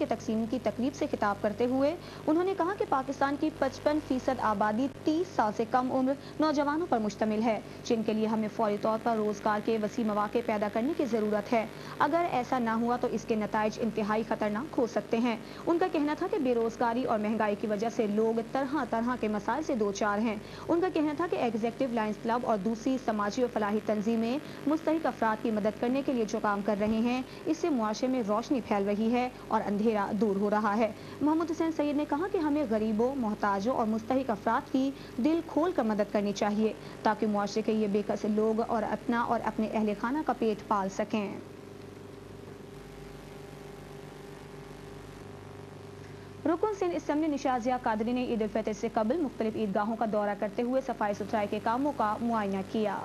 के तकसीम की तकरीब से खिताब करते हुए उन्होंने कहा कि पाकिस्तान की 55% आबादी 30 साल से कम उम्र नौजवानों पर मुश्तमिल है, जिनके लिए हमें फौरी तौर पर रोजगार के वसी मौके पैदा करने की जरूरत है। अगर ऐसा ना हुआ तो इसके नताइज इंतहाई खतरनाक हो सकते हैं। उनका कहना था कि बेरोजगारी और महंगाई की वजह से लोग तरह तरह के मसाइल से दो चार हैं। उनका कहना था कि एग्जीक्यूटिव लायंस क्लब और दूसरी समाजी और फलाही तंजीमें मुस्तहिक अफराद की मदद करने के लिए जो काम कर रहे हैं, इससे मुआशरे में रोशनी फैल रही है और अंधेरा दूर हो रहा है। मोहम्मद हुसैन सैयद ने कहा कि हमें गरीबों, मोहताजों और मुस्तहिक अफराद की दिल खोल कर मदद करनी चाहिए ताकि मुआशरे के ये बेकस लोग और अपना और अपने अहले खाना का पेट पाल सकें। रुकन सिंध असम्बली निशाजिया कादरी ने ईद उल फितर से कबल मुख्तलिफ ईदगाहों का दौरा करते हुए सफाई सुथराई के कामों का मुआयना किया।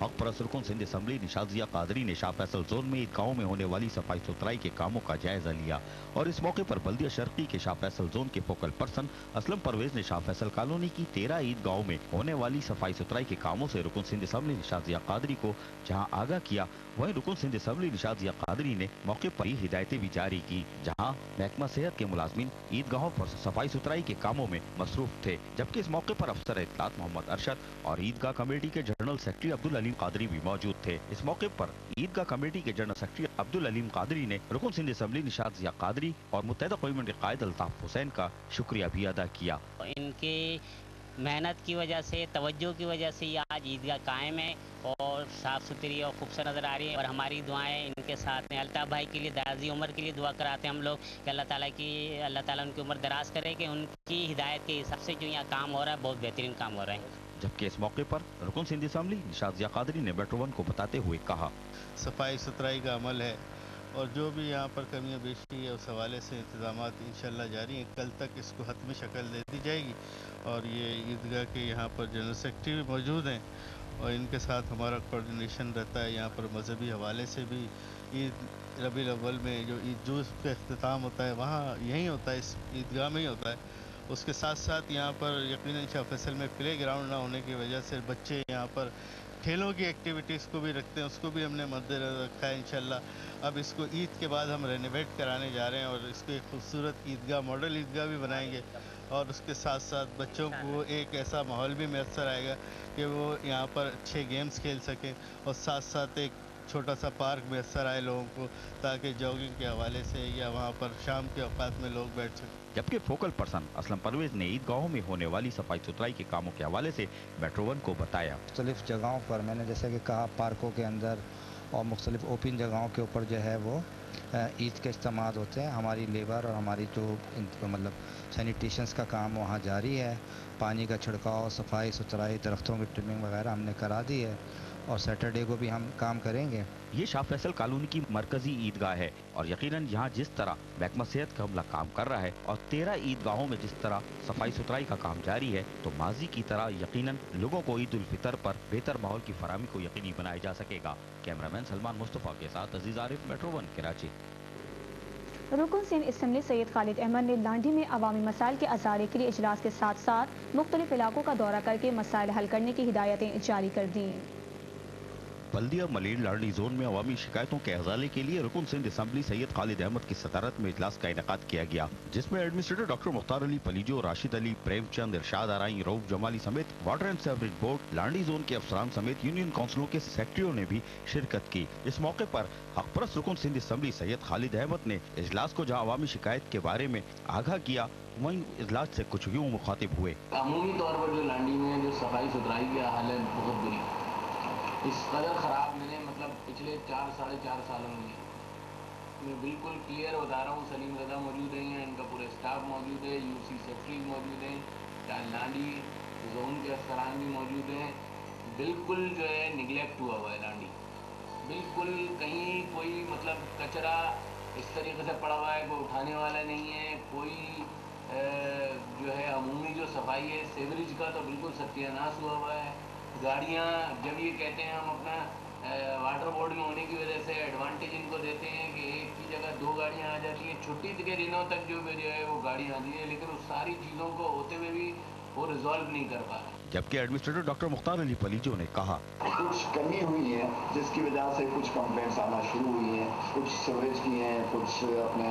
हक परस्त रुकन सिंध असम्बली निशाजिया कादरी ने शाह फैसल जोन में ईदगाहों में होने वाली सफाई सुथराई के कामों का जायजा लिया और इस मौके पर बल्दिया शर्की के शाह फैसल जोन के फोकल पर्सन असलम परवेज ने शाह फैसल कॉलोनी की 13 ईदगाहों में होने वाली सफाई सुथराई के कामों से रुकन सिंध असम्बली निशाजिया कादरी को जहां आगाह किया, वहीं रुकन सिंध असम्बली निशाजिया कादरी ने मौके पर ही हिदायतें भी जारी की, जहां महकमा सेहत के मुलाजमीन ईदगाहों पर सफाई सुथराई के कामों में मसरूफ थे। जबकि इस मौके पर अफसर इत्तलात मोहम्मद अरशद और ईदगाह कमेटी के जनरल सेक्रेटरी अब्दुल अलीम कादरी भी मौजूद थे। इस मौके पर ईदगाह कमेटी के जनरल सेक्रेटरी अब्दुल अलीम कादरी ने रुकन सिंध असम्बली निशाजिया कादरी और मुत्तहिदा कौम के कायद अल्ताफ हुसैन का शुक्रिया भी अदा किया। इनके मेहनत की वजह से, तवज्जो की वजह से ये आज ईदगाह कायम है और साफ़ सुथरी और खूबसूरत नज़र आ रही है। और हमारी दुआएं इनके साथ हैं। अल्ताफ भाई के लिए दराजी उम्र के लिए दुआ कराते हैं हम लोग कि अल्लाह ताला उनकी उम्र दराज करे, कि उनकी हिदायत के हिसाब से जो यहाँ काम हो रहा है बहुत बेहतरीन काम हो रहा है। जबकि इस मौके पर रुकन सिंध असम्बली निशाजिया कादरी ने मेट्रो 1 को बताते हुए कहा, सफाई सुथराई का अमल है और जो भी यहाँ पर कमियाँ बेशी है उस हवाले से इंतजामात इंशाल्लाह जारी हैं। कल तक इसको हतमी शक्ल दे दी जाएगी और ये ईदगाह के यहाँ पर जनरल सेक्रेटरी भी मौजूद हैं और इनके साथ हमारा कोऑर्डिनेशन रहता है। यहाँ पर मजहबी हवाले से भी ईद रबीउल अव्वल में जो ईद जुलूस का इख्तिताम होता है वहाँ यहीं होता है, इस ईदगाह में ही होता है। उसके साथ साथ यहाँ पर यकीनन शाह फैसल में प्ले ग्राउंड ना होने की वजह से बच्चे यहाँ पर खेलों की एक्टिविटीज़ को भी रखते हैं, उसको भी हमने मद्देनज़र रखा है। इंशाल्लाह अब इसको ईद के बाद हम रेनोवेट कराने जा रहे हैं और इसको एक खूबसूरत ईदगाह, मॉडल ईदगाह भी बनाएंगे और उसके साथ साथ बच्चों को एक ऐसा माहौल भी मैसर आएगा कि वो यहाँ पर अच्छे गेम्स खेल सकें और साथ साथ एक छोटा सा पार्क मैसर आए लोगों को, ताकि जॉगिंग के हवाले से या वहाँ पर शाम के औकात में लोग बैठ सकें। जबकि फोकल पर्सन असलम परवेज ने ईदगाहों में होने वाली सफाई सुथराई के कामों के हवाले से मेट्रो 1 को बताया। मुख्तलिफ जगहों पर मैंने जैसे कि कहा, पार्कों के अंदर और मुख्तलिफ ओपन जगहों के ऊपर जो है वो ईद के इस्तेमाल होते हैं। हमारी लेबर और हमारी जो मतलब सैनिटेशंस का काम वहाँ जारी है। पानी का छिड़काव, सफाई सुथराई, दरख्तों की ट्रिमिंग वगैरह हमने करा दी है और सैटरडे को भी हम काम करेंगे। ये शाह फैसल कॉलोनी की मरकजी ईदगाह है और यकीनन यहाँ जिस तरह महकमा सेहत का अमला काम कर रहा है और 13 ईदगाहों में जिस तरह सफाई सुथराई का काम जारी है, तो माजी की तरह यकीनन लोगों को ईद उल फितर पर बेहतर माहौल की फराहमी को यकीनी बनाया जा सकेगा। कैमरामैन सलमान मुस्तफ़ा के साथ अजीज आरिफ, मेट्रो 1 कराची। रुकन सिंध असम्बली सैयद खालिद अहमद ने लांडी में अवामी मसाइल के अजारे के लिए इजलास के साथ साथ मुख्तलिफ इलाकों का दौरा करके मसाइल हल करने की हिदायतें जारी कर दी। बल्दिया मलीर लाडली जोन में अवामी शिकायतों के हवाले के लिए रुकन सिंध असम्बली सैयद खालिद अहमद की सदारत में इजलास का इनेकाद किया गया, जिसमें एडमिनिस्ट्रेटर डॉक्टर मुख्तार अली पलीजो, राशिद अली, प्रेमचंद, इरशाद आराई, रऊफ जमाली समेत water and sewerage board Ladli zone के अफसरान समेत यूनियन काउंसिलों के सेक्रेटरियों ने भी शिरकत की। इस मौके पर हकपरस्त रुकन सिंध असम्बली सैयद खालिद अहमद ने इजलास को जहाँ अवामी शिकायत के बारे में आगाह किया, वहीं इजलास से कुछ यूँ मुखातिब हुए। अमूमी तौर पर जो लांडी में जो सफाई सुथराई की हालत बहुत बुरी, इस कदर ख़राब मैंने पिछले 4-4.5 सालों में मैं बिल्कुल क्लियर बता रहा हूँ। सलीम रजा मौजूद हैं, इनका पूरा स्टाफ मौजूद है, यूसी सेक्रेटरी मौजूद हैं, लांडी जोन के अफसरान भी मौजूद हैं। बिल्कुल जो है निगलेक्ट हुआ हुआ है लांडी, बिल्कुल कहीं कोई कचरा इस तरीके से पड़ा हुआ है, कोई उठाने वाला नहीं है, कोई जो है अमूमी जो सफाई है सेवरेज का तो बिल्कुल सत्यानाश हुआ हुआ है। गाड़ियाँ जब ये कहते हैं हम अपना वाटर बोर्ड में होने की वजह से एडवांटेज इनको देते हैं कि एक की जगह 2 गाड़ियाँ आ जाती हैं, छुट्टी के दिनों तक जो है वो गाड़ियाँ आती है, लेकिन उस सारी चीज़ों को होते हुए भी वो रिजॉल्व नहीं कर पा रहे। जबकि एडमिनिस्ट्रेटर डॉक्टर मुख्तार अली पलीजो ने कहा, कुछ कमी हुई है जिसकी वजह से कुछ कंप्लेंट्स आना शुरू हुई हैं, कुछ सीवरेज की हैं, कुछ अपने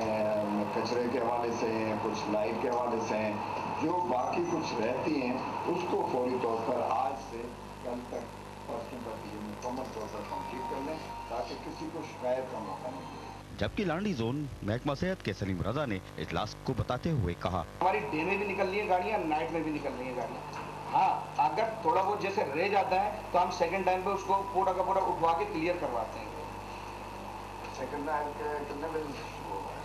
कचरे के हवाले से हैं, कुछ लाइट के हवाले से हैं, जो बाकी कुछ रहती हैं उसको फौरी तौर पर आज से कल तक परसों तक ये मुकम्मल तौर पर कंप्लीट कर लें ताकि किसी को शिकायत का मौका नहीं मिले। जबकि लांडी जोन महकमा सेहत के सलीम रजा ने इजलास को बताते हुए कहा, हमारी डे में भी निकल रही है गाड़ियाँ, नाइट में भी निकल रही है गाड़ियाँ। हाँ, अगर थोड़ा बहुत जैसे रह जाता है तो हम सेकंड टाइम पे उसको पूरा का पूरा उठवा के क्लियर करवाते हैं। सेकंड टाइम के कितने बजे?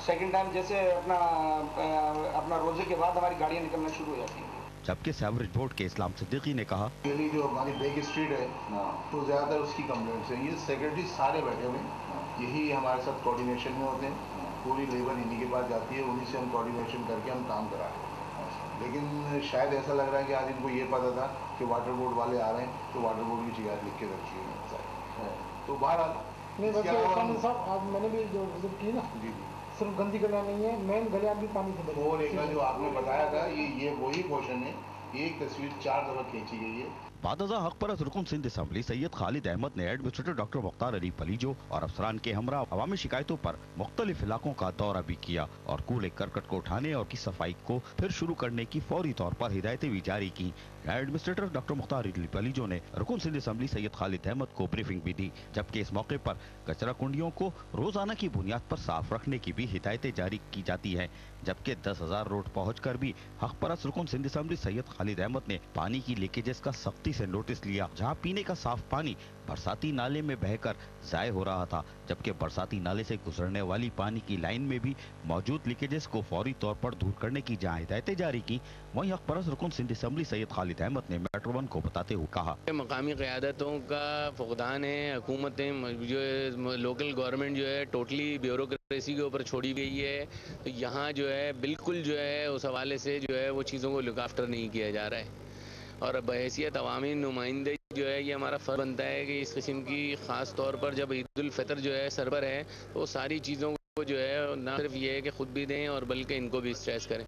सेकंड टाइम जैसे अपना रोजे के बाद हमारी गाड़ियाँ निकलना शुरू हो जाती हैं। जबकि सेवरेज बोर्ड के इस्लाम सिद्दीकी ने कहा, जो हमारी बेग स्ट्रीट है तो ज़्यादातर उसकी कंप्लेंट्स है। ये सेक्रेटरी सारे बैठे हुए हैं, यही हमारे साथ कोऑर्डिनेशन में होते हैं, पूरी लेबर इन्हीं के पास जाती है, उन्हीं से हम कोऑर्डिनेशन करके हम काम करा रहे हैं। लेकिन शायद ऐसा लग रहा है कि आज इनको ये पता था कि वाटर बोर्ड वाले आ रहे हैं तो वाटर बोर्ड की शिकायत लिख के रखी है। तो बाहर साहब आज मैंने भी जो विजिट की ना, जी सिर्फ गंदी गलियाँ नहीं है, मेन गलियाँ भी पानी से भरी। और एक जो आपने बताया था ये वही पोर्शन है, एक तस्वीर 4 दफा खींची गई है। बादजा हक परस रुकन सिंध असम्बली सैयद खालिद अहमद ने एडमिनिस्ट्रेटर डॉक्टर मुख्तार अली पलीजो और अफसरान के हमरा अवामी शिकायतों पर मुख्तलिफ इलाकों का दौरा भी किया और कूड़े करकट को उठाने और की सफाई को फिर शुरू करने की फौरी तौर पर हिदायतें भी जारी की। एडमिनिस्ट्रेटर डॉक्टर मुख्तार अली पलीजो ने रुकन सिंध असम्बली सैयद खालिद अहमद को ब्रीफिंग भी दी, जबकि इस मौके पर कचरा कुंडियों को रोजाना की बुनियाद पर साफ रखने की भी हिदायतें जारी की जाती है। जबकि 10,000 रोड पहुंचकर भी हक परस रुकन सिंध असम्बली सैयद खालिद अहमद ने पानी की लीकेजेस का सख्ती से नोटिस लिया, जहां पीने का साफ पानी बरसाती नाले में बहकर जाय हो रहा था, जबकि बरसाती नाले से गुजरने वाली पानी की लाइन में भी मौजूद लीकेजेस को फौरी तौर पर दूर करने की जहां हिदायतें जारी की, वहीं हक परस रुकन सिंध असम्बली सैयद खालिद अहमद ने मेट्रो वन को बताते हुए कहा, मकामी क़यादतों का फुक़दान है, हुकूमतें जो लोकल गवर्नमेंट जो है टोटली ब्यूरोक्रेसी के ऊपर छोड़ी गई है। तो यहाँ जो है बिल्कुल जो है उस हवाले से जो है वो चीज़ों को लुक आफ्टर नहीं किया जा रहा है। और बहैसियत अवामी नुमाइंदे जो है ये हमारा फ़र्ज बनता है कि इस किस्म की ख़ास तौर पर जब ईद उल फितर जो है सर पर है तो सारी चीज़ों को जो है न सिर्फ ये है कि ख़ुद भी दें और बल्कि इनको भी स्ट्रेस करें।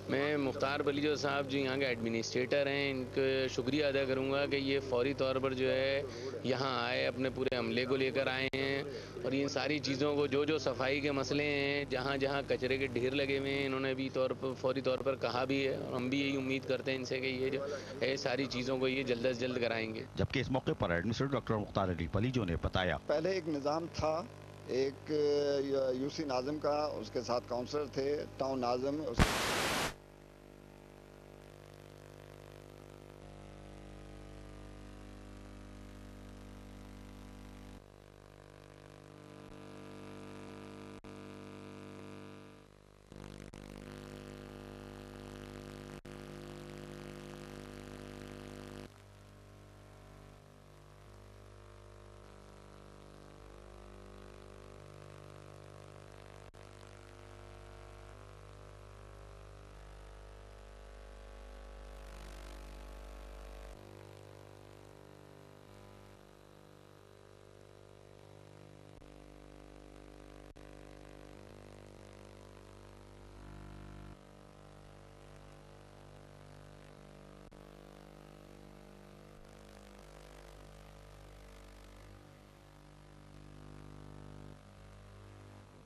मैं मुख्तार पलीजो साहब जो यहाँ के एडमिनिस्ट्रेटर हैं, इनका शुक्रिया अदा करूँगा कि ये फौरी तौर पर जो है यहाँ आए, अपने पूरे अमले को लेकर आए हैं और इन सारी चीज़ों को जो सफाई के मसले हैं, जहाँ जहाँ कचरे के ढेर लगे हुए हैं, इन्होंने भी फौरी तौर पर कहा भी है और हम भी यही उम्मीद करते हैं इनसे कि ये जो है सारी चीज़ों को ये जल्द से जल्द कराएंगे। जबकि इस मौके पर एडमिनिस्ट्रेटर डॉक्टर मुख्तार अली पलीजो ने बताया, पहले एक निज़ाम था, एक यूसी नाज़िम का, उसके साथ काउंसलर थे, टाउन नाज़िम।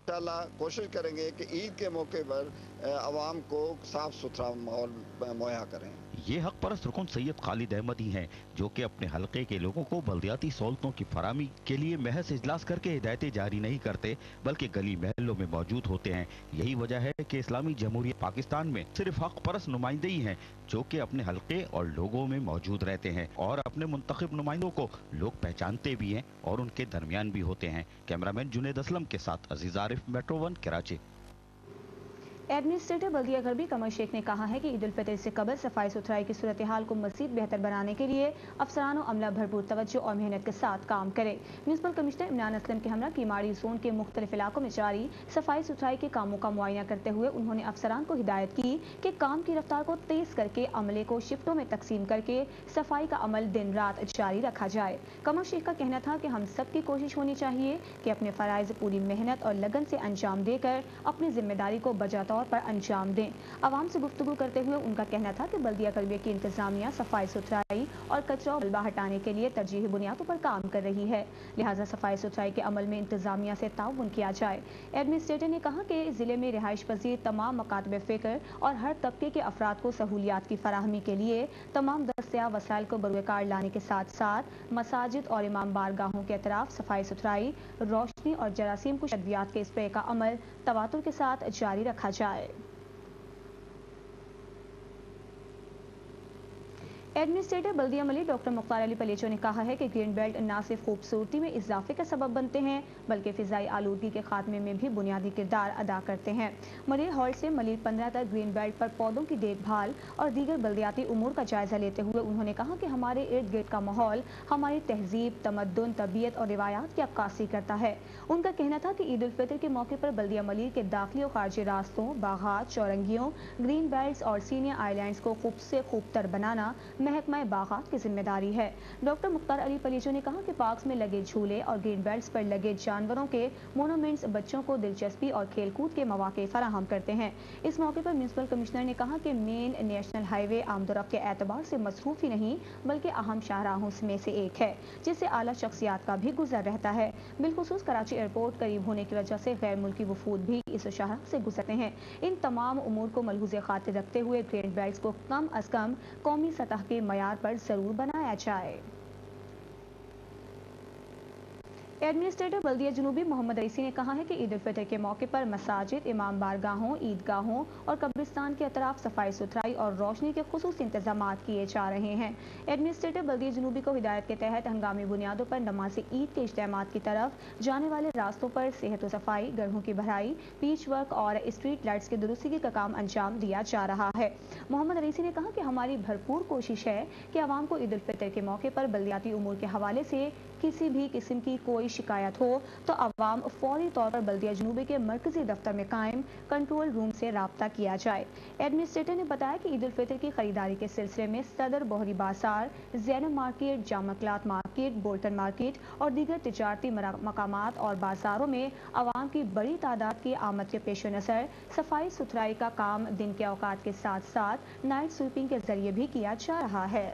इंशाअल्लाह कोशिश करेंगे कि ईद के मौके पर आवाम को साफ सुथरा माहौल मुहैया करें। ये हक परस्त रुकन सैयद खालिद अहमद ही हैं जो कि अपने हलके के लोगों को बल्दियाती सहूलतों की फराहमी के लिए महज इजलास करके हिदायतें जारी नहीं करते बल्कि गली महलों में मौजूद होते हैं। यही वजह है कि इस्लामी जमहूरियत पाकिस्तान में सिर्फ हक परस्त नुमाइंदे ही हैं जो कि अपने हलके और लोगों में मौजूद रहते हैं और अपने मुंतखब नुमाइंदों को लोग पहचानते भी हैं और उनके दरमियान भी होते हैं। कैमरामैन जुनेद असलम के साथ Aziz Arif, metro one, Karachi. Administrator Baldia Gharbi Qamar Sheikh ने कहा है कि ईद उल फितर से कबल सफाई सुथराई की सूरत हाल को मज़ीद बेहतर बनाने के लिए अफसरान और अमला भरपूर तवज्जो और मेहनत के साथ काम करे। म्यूनसिपल कमिश्नर इमरान असलम के हमरा कीमाड़ी जोन के मुख्तलिफ इलाकों में जारी सफाई सुथराई के कामों का मुआयना करते हुए उन्होंने अफसरान को हिदायत की कि काम की रफ्तार को तेज करके अमले को शिफ्टों में तकसीम करके सफाई का अमल दिन रात जारी रखा जाए। कमर शेख का कहना था कि हम सब की कोशिश होनी चाहिए कि अपने फ़राइज़ पूरी मेहनत और लगन से अंजाम देकर अपनी जिम्मेदारी को बजातौर तौर पर अंजाम दें। आवाम से गुफ्तगू करते हुए उनका कहना था कि बल्दिया कर्मियों की इंतजामिया सफाई सुथराई और कचरा और मलबा हटाने के लिए तरजीही बुनियादों पर काम कर रही है, लिहाजा सफाई सुथराई के अमल में इंतजामिया से ताउन किया जाए। एडमिनिस्ट्रेटर ने कहा कि जिले में रिहाइश पजीर तमाम मकातब फ़िक्र और हर तबके के अफराद को सहूलियात की फराहमी के लिए तमाम दस्तयाब वसाइल को बरूकार लाने के साथ साथ मसाजिद और इमाम बारगाहों के अतराफ सफाई सुथराई, रोशनी और जरासीम कुश अद्वियात के स्प्रे का अमल तवातुर के साथ जारी रखा जाए। एडमिनिस्ट्रेटर बल्दिया मलिक डॉक्टर मुख्तार अली पलेचो ने कहा है कि ग्रीन बेल्ट न सिर्फ खूबसूरती में इजाफे का सबब बनते हैं बल्कि फिजाई आलूदगी के खात्मे में भी बुनियादी किरदार अदा करते हैं। मलिर हॉल से मलिर 15 तक ग्रीन बेल्ट पर पौधों की देखभाल और दीगर बल्दियाती उमूर का जायजा लेते हुए उन्होंने कहा कि हमारे इर्द गिर्द का माहौल हमारी तहजीब, तमद्दुन, तबीयत और रिवायात की अक्कासी करता है। उनका कहना था कि ईद उल फितर के मौके पर बल्दिया मलिर के दाखिली और खारजी रास्तों, बागात, चौरंगियों, ग्रीन बेल्ट और सीनियर आइलैंड्स को खूब से खूबतर बनाना महकमा बागात की जिम्मेदारी है। डॉक्टर मुख्तार अली पलेचो ने कहा कि पार्क्स में लगे झूले और ग्रीन बेल्ट्स पर लगे जानवरों के मोनूमेंट्स बच्चों को दिलचस्पी और खेलकूद के मौके फराहम करते हैं। इस मौके पर म्यूनिसिपल कमिश्नर ने कहा कि मेन नेशनल हाईवे आमदोरफ्त के एतबार से मसरूफ ही नहीं बल्कि अहम शाहराहों में से एक है जिससे आला शख्सियात का भी गुजर रहता है। बिलखुसूस कराची एयरपोर्ट करीब होने की वजह से गैर मुल्की वफूद भी इस शाहराह से गुजरते हैं। इन तमाम उमूर को मलहूज़े खातिर रखते हुए ग्रीन बेल्ट्स को कम अज कम कौमी सतह के मयार पर जरूर बनाया जाए। एडमिनिस्ट्रेटर बल्दिया जनूबी मोहम्मद रईसी ने कहा है कि ईद उल फितर के मौके पर मसाजिद, इमाम बारगाहों, ईदगाहों और कब्रिस्तान के अतराफ सफाई सुथराई और रोशनी के खुसूसी इंतजामात किए जा रहे हैं। एडमिनिस्ट्रेटर बल्दिया जनूबी को हिदायत के तहत हंगामी बुनियादों पर नमाज ईद के इज्तिमात की तरफ जाने वाले रास्तों पर सेहत व सफाई, गढ़ों की भराई, पीच वर्क और स्ट्रीट लाइट्स की दुरुस्ती का काम अंजाम दिया जा रहा है। मोहम्मद रईसी ने कहा कि हमारी भरपूर कोशिश है कि आवाम को ईद उल फितर के मौके पर बल्दियाती उमूर के हवाले से किसी भी किस्म की कोई शिकायत हो तो अवाम फौरी तौर पर बल्दिया जनूबी के मरकजी दफ्तर में कायम कंट्रोल रूम से राब्ता किया जाए। एडमिनिस्ट्रेटर ने बताया कि ईद उल फितर की खरीदारी के सिलसिले में सदर बोहरी बाजार, Zainab market, Jama cloth market, Bolton market और दीगर तिजारती मकामात और बाजारों में अवाम की बड़ी तादाद की आमद के पेश नज़र सफाई सुथराई का काम दिन के औकात के साथ साथ नाइट स्वीपिंग के जरिए भी किया जा रहा है।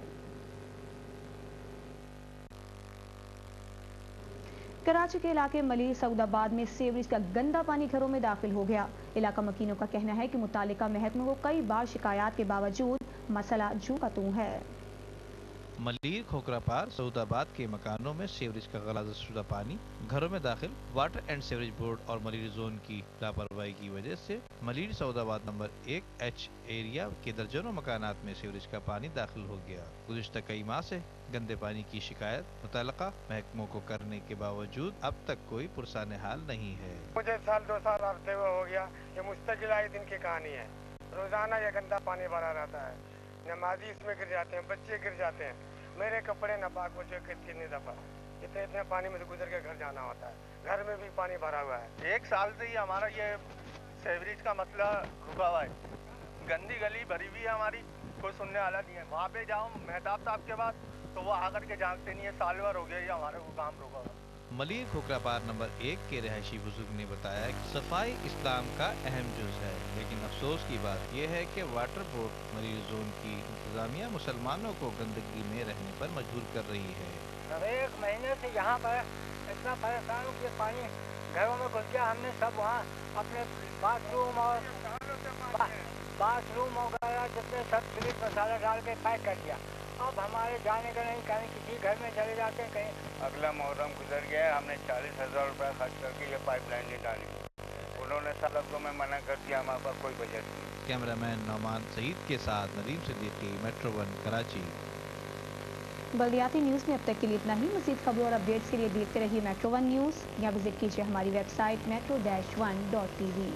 कराची के इलाके मलिर सऊदाबाद में सीवरेज का गंदा पानी घरों में दाखिल हो गया। इलाका मकीनों का कहना है कि मुतालिका महकमे को कई बार शिकायत के बावजूद मसला जूं का तूं है। मलिर खोखरापार सऊदाबाद के मकानों में सीवरेज का गलाज़त शुदा पानी घरों में दाखिल। वाटर एंड सीवरेज बोर्ड और मलिर जोन की लापरवाही की वजह से Malir Saudabad number 1H area के दर्जनों मकानात में सीवरेज का पानी दाखिल हो गया। गुज़िश्ता कई माह से गंदे पानी की शिकायत मुतल्लिका महकमों को करने के बावजूद अब तक कोई पुरसाने हाल नहीं है। मुझे साल 2 साल रहते हुए हो गया, ये मुस्तकिल आए दिन की कहानी है। रोजाना ये गंदा पानी भरा रहता है, नमाजी इसमें गिर जाते हैं, बच्चे गिर जाते हैं, मेरे कपड़े नापाक हो चुके कितनी दफा। इतने पानी में से गुजर के घर जाना होता है, घर में भी पानी भरा हुआ है। 1 साल से ही हमारा ये सीवरेज का मसला रुका हुआ है। गंदी गली भरी हुई है हमारी, कोई सुनने वाला नहीं है। वहाँ पे जाओ मेहताब साहब के पास तो वो आकर के जानते नहीं है। साल भर हो गया ये हमारे वो काम रुका हुआ। मलिर खोखरापार नंबर 1 के रहायशी बुजुर्ग ने बताया कि सफाई इस्लाम का अहम जुज़ है, लेकिन अफसोस की बात यह है कि वाटर बोर्ड मलिर जोन की इंतजामिया मुसलमानों को गंदगी में रहने पर मजबूर कर रही है। 1 महीने से यहाँ पर इतना परेशान हूँ कि पानी घरों में घुस गया। हमने सब वहाँ अपने बाथरूम वगैरह जितने सब फ्रिज मसाला डाल के पैक कर दिया। अब हमारे जाने का नहीं, कहीं किसी घर में चले जाते हैं, कहीं। अगला मुहर्रम गुजर गया, हमने 40,000 रुपये खर्च करके ये पाइपलाइन नहीं डाली। उन्होंने सब लोगों में मना कर दिया, हमारे पास कोई बजट नहीं। कैमरामैन नौमान सईद के साथ नदीम सिद्दीकी, Metro One कराची। बल्दियाती न्यूज़ में अब तक के लिए इतना ही। मज़ीद खबरों और अपडेट्स के लिए देखते रहिए Metro One न्यूज़ या विजिट कीजिए हमारी वेबसाइट metro-1.tv।